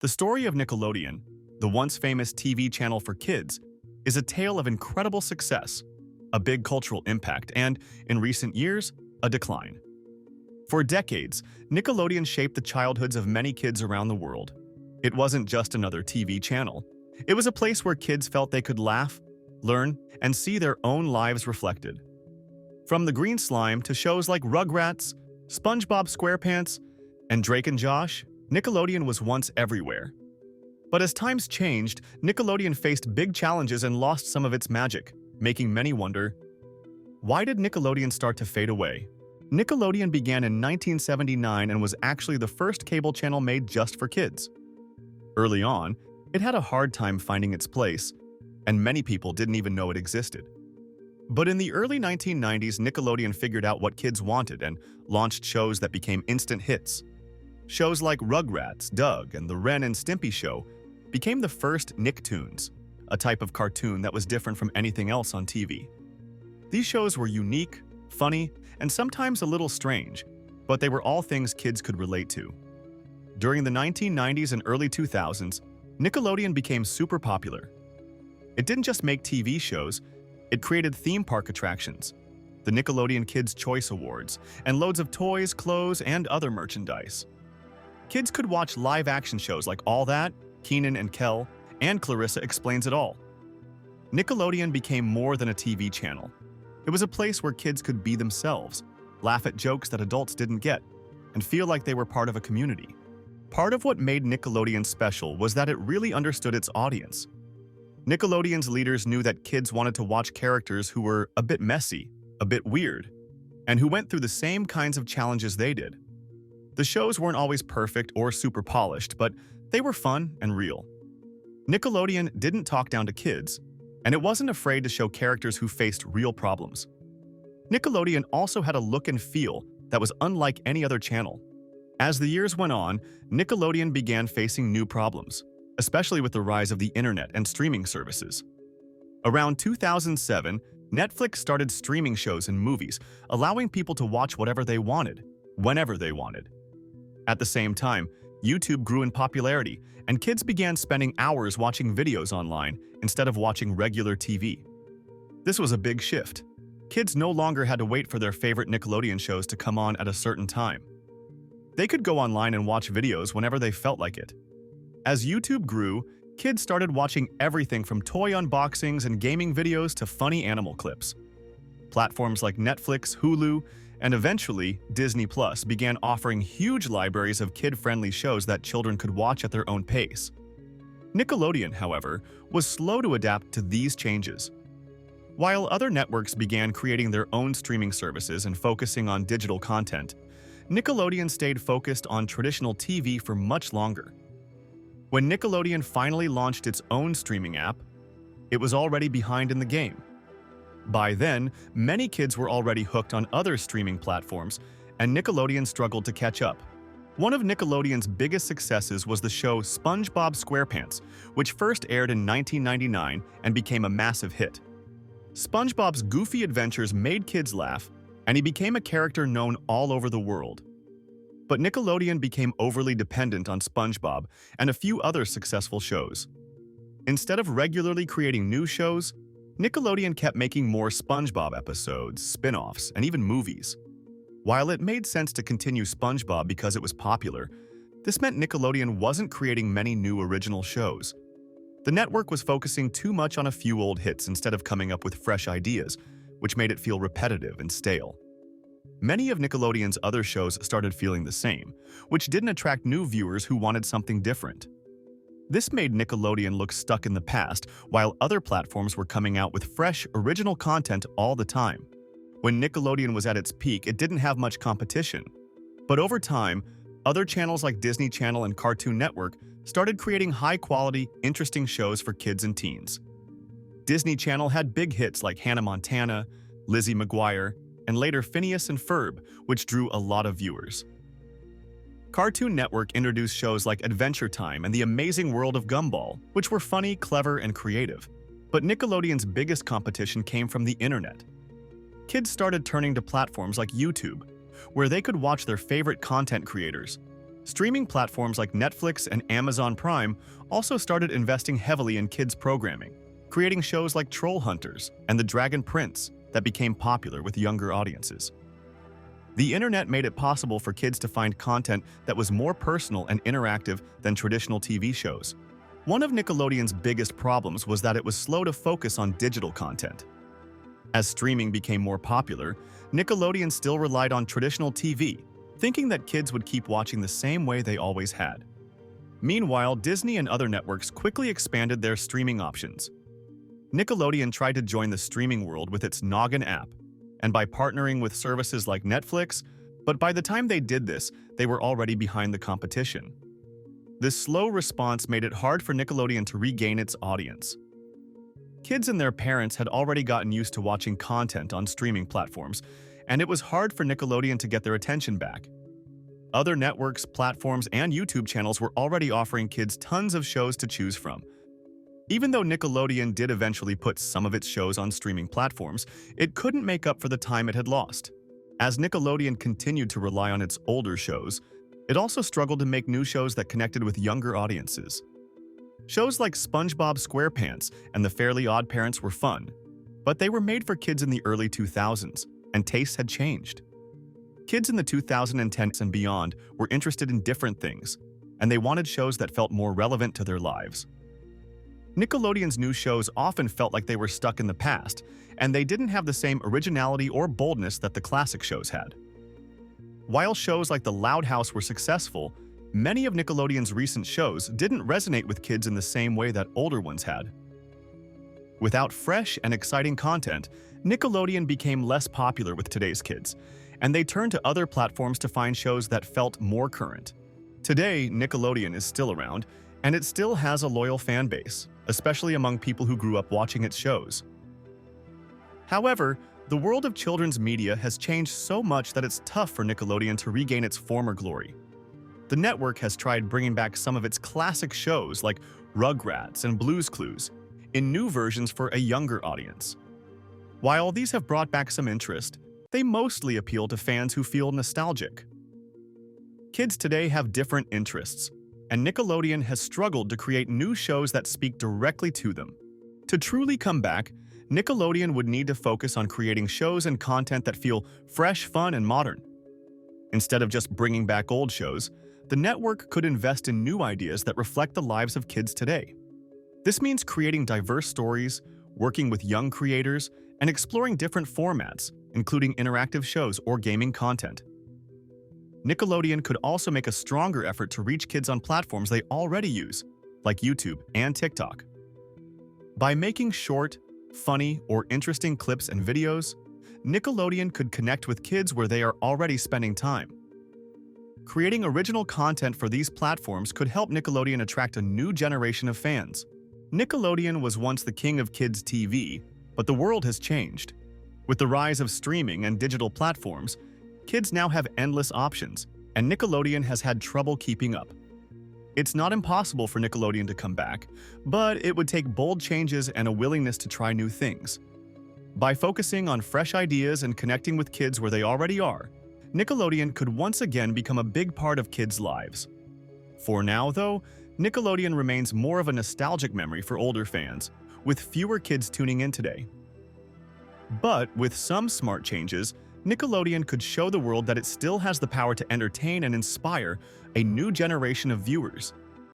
The story of Nickelodeon, the once famous TV channel for kids, is a tale of incredible success, a big cultural impact, and, in recent years, a decline. For decades, Nickelodeon shaped the childhoods of many kids around the world. It wasn't just another TV channel. It was a place where kids felt they could laugh, learn, and see their own lives reflected. From the green slime to shows like Rugrats, SpongeBob SquarePants, and Drake and Josh, Nickelodeon was once everywhere. But as times changed, Nickelodeon faced big challenges and lost some of its magic, making many wonder, why did Nickelodeon start to fade away? Nickelodeon began in 1979 and was actually the first cable channel made just for kids. Early on, it had a hard time finding its place, and many people didn't even know it existed. But in the early 1990s, Nickelodeon figured out what kids wanted and launched shows that became instant hits. Shows like Rugrats, Doug, and The Ren and Stimpy Show became the first Nicktoons, a type of cartoon that was different from anything else on TV. These shows were unique, funny, and sometimes a little strange, but they were all things kids could relate to. During the 1990s and early 2000s, Nickelodeon became super popular. It didn't just make TV shows, it created theme park attractions, the Nickelodeon Kids' Choice Awards, and loads of toys, clothes, and other merchandise. Kids could watch live-action shows like All That, Kenan and Kel, and Clarissa Explains It All. Nickelodeon became more than a TV channel. It was a place where kids could be themselves, laugh at jokes that adults didn't get, and feel like they were part of a community. Part of what made Nickelodeon special was that it really understood its audience. Nickelodeon's leaders knew that kids wanted to watch characters who were a bit messy, a bit weird, and who went through the same kinds of challenges they did. The shows weren't always perfect or super polished, but they were fun and real. Nickelodeon didn't talk down to kids, and it wasn't afraid to show characters who faced real problems. Nickelodeon also had a look and feel that was unlike any other channel. As the years went on, Nickelodeon began facing new problems, especially with the rise of the internet and streaming services. Around 2007, Netflix started streaming shows and movies, allowing people to watch whatever they wanted, whenever they wanted. At the same time, YouTube grew in popularity, and kids began spending hours watching videos online instead of watching regular TV. This was a big shift. Kids no longer had to wait for their favorite Nickelodeon shows to come on at a certain time. They could go online and watch videos whenever they felt like it. As YouTube grew, kids started watching everything from toy unboxings and gaming videos to funny animal clips. Platforms like Netflix, Hulu, and eventually Disney Plus began offering huge libraries of kid-friendly shows that children could watch at their own pace. Nickelodeon, however, was slow to adapt to these changes. While other networks began creating their own streaming services and focusing on digital content, Nickelodeon stayed focused on traditional TV for much longer. When Nickelodeon finally launched its own streaming app, it was already behind in the game. By then, many kids were already hooked on other streaming platforms, and Nickelodeon struggled to catch up. One of Nickelodeon's biggest successes was the show SpongeBob SquarePants, which first aired in 1999 and became a massive hit. SpongeBob's goofy adventures made kids laugh, and he became a character known all over the world. But Nickelodeon became overly dependent on SpongeBob and a few other successful shows. Instead of regularly creating new shows, Nickelodeon kept making more SpongeBob episodes, spin-offs, and even movies. While it made sense to continue SpongeBob because it was popular, this meant Nickelodeon wasn't creating many new original shows. The network was focusing too much on a few old hits instead of coming up with fresh ideas, which made it feel repetitive and stale. Many of Nickelodeon's other shows started feeling the same, which didn't attract new viewers who wanted something different. This made Nickelodeon look stuck in the past, while other platforms were coming out with fresh, original content all the time. When Nickelodeon was at its peak, it didn't have much competition. But over time, other channels like Disney Channel and Cartoon Network started creating high-quality, interesting shows for kids and teens. Disney Channel had big hits like Hannah Montana, Lizzie McGuire, and later Phineas and Ferb, which drew a lot of viewers. Cartoon Network introduced shows like Adventure Time and The Amazing World of Gumball, which were funny, clever, and creative. But Nickelodeon's biggest competition came from the internet. Kids started turning to platforms like YouTube, where they could watch their favorite content creators, Streaming platforms like Netflix and Amazon Prime also started investing heavily in kids' programming, creating shows like Troll Hunters and The Dragon Prince that became popular with younger audiences. The internet made it possible for kids to find content that was more personal and interactive than traditional TV shows. One of Nickelodeon's biggest problems was that it was slow to focus on digital content. As streaming became more popular, Nickelodeon still relied on traditional TV, thinking that kids would keep watching the same way they always had. Meanwhile, Disney and other networks quickly expanded their streaming options. Nickelodeon tried to join the streaming world with its Noggin app, and by partnering with services like Netflix, but by the time they did this, they were already behind the competition. This slow response made it hard for Nickelodeon to regain its audience. Kids and their parents had already gotten used to watching content on streaming platforms, and it was hard for Nickelodeon to get their attention back. Other networks, platforms, and YouTube channels were already offering kids tons of shows to choose from. Even though Nickelodeon did eventually put some of its shows on streaming platforms, it couldn't make up for the time it had lost. As Nickelodeon continued to rely on its older shows, it also struggled to make new shows that connected with younger audiences. Shows like SpongeBob SquarePants and The Fairly OddParents were fun, but they were made for kids in the early 2000s, and tastes had changed. Kids in the 2010s and beyond were interested in different things, and they wanted shows that felt more relevant to their lives. Nickelodeon's new shows often felt like they were stuck in the past, and they didn't have the same originality or boldness that the classic shows had. While shows like The Loud House were successful, many of Nickelodeon's recent shows didn't resonate with kids in the same way that older ones had. Without fresh and exciting content, Nickelodeon became less popular with today's kids, and they turned to other platforms to find shows that felt more current. Today, Nickelodeon is still around, and it still has a loyal fan base, especially among people who grew up watching its shows. However, the world of children's media has changed so much that it's tough for Nickelodeon to regain its former glory. The network has tried bringing back some of its classic shows like Rugrats and Blue's Clues in new versions for a younger audience. While these have brought back some interest, they mostly appeal to fans who feel nostalgic. Kids today have different interests, and Nickelodeon has struggled to create new shows that speak directly to them. To truly come back, Nickelodeon would need to focus on creating shows and content that feel fresh, fun, and modern. Instead of just bringing back old shows, the network could invest in new ideas that reflect the lives of kids today. This means creating diverse stories, working with young creators, and exploring different formats, including interactive shows or gaming content. Nickelodeon could also make a stronger effort to reach kids on platforms they already use, like YouTube and TikTok. By making short, funny, or interesting clips and videos, Nickelodeon could connect with kids where they are already spending time. Creating original content for these platforms could help Nickelodeon attract a new generation of fans. Nickelodeon was once the king of kids' TV, but the world has changed. With the rise of streaming and digital platforms, kids now have endless options, and Nickelodeon has had trouble keeping up. It's not impossible for Nickelodeon to come back, but it would take bold changes and a willingness to try new things. By focusing on fresh ideas and connecting with kids where they already are, Nickelodeon could once again become a big part of kids' lives. For now, though, Nickelodeon remains more of a nostalgic memory for older fans, with fewer kids tuning in today. But with some smart changes, Nickelodeon could show the world that it still has the power to entertain and inspire a new generation of viewers.